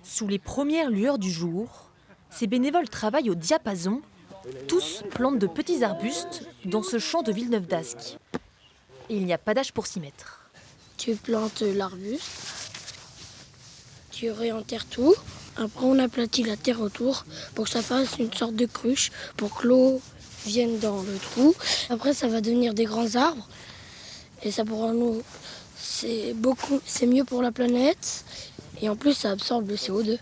Sous les premières lueurs du jour, ces bénévoles travaillent au diapason. Tous plantent de petits arbustes dans ce champ de Villeneuve-d'Ascq. Et il n'y a pas d'âge pour s'y mettre. Tu plantes l'arbuste, tu réenterres tout. Après, on aplatit la terre autour pour que ça fasse une sorte de cruche, pour que l'eau vienne dans le trou. Après, ça va devenir des grands arbres. Et ça pourra nous... C'est mieux pour la planète. Et en plus, ça absorbe le CO2.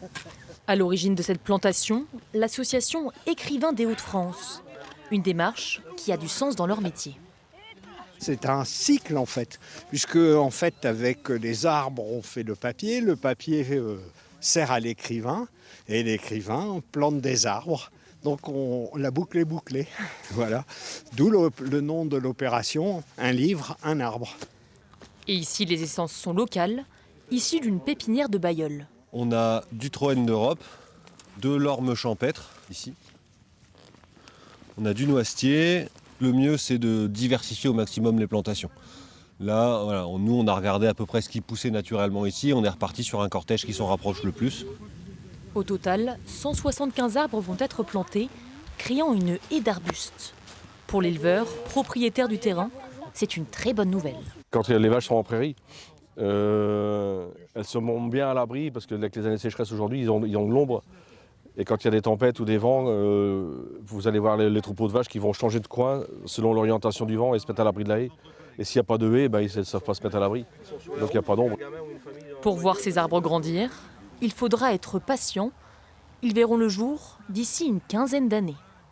À l'origine de cette plantation, l'association Écrivains des Hauts-de-France. Une démarche qui a du sens dans leur métier. C'est un cycle en fait, puisque en fait avec les arbres on fait le papier sert à l'écrivain, et l'écrivain plante des arbres. Donc la boucle est bouclée. Voilà. D'où le nom de l'opération, un livre, un arbre. Et ici, les essences sont locales, issues d'une pépinière de Bailleul. On a du Troène d'Europe, de l'orme champêtre, ici. On a du noisetier. Le mieux, c'est de diversifier au maximum les plantations. Là, voilà, nous, on a regardé à peu près ce qui poussait naturellement ici. On est reparti sur un cortège qui s'en rapproche le plus. Au total, 175 arbres vont être plantés, créant une haie d'arbustes. Pour l'éleveur, propriétaire du terrain, c'est une très bonne nouvelle. Quand les vaches sont en prairie, elles se montent bien à l'abri parce que avec les années de sécheresse aujourd'hui, ils ont de l'ombre. Et quand il y a des tempêtes ou des vents, vous allez voir les troupeaux de vaches qui vont changer de coin selon l'orientation du vent et se mettre à l'abri de la haie. Et s'il n'y a pas de haie, ils ne savent pas se mettre à l'abri. Donc il n'y a pas d'ombre. Pour voir ces arbres grandir, il faudra être patient. Ils verront le jour d'ici une quinzaine d'années.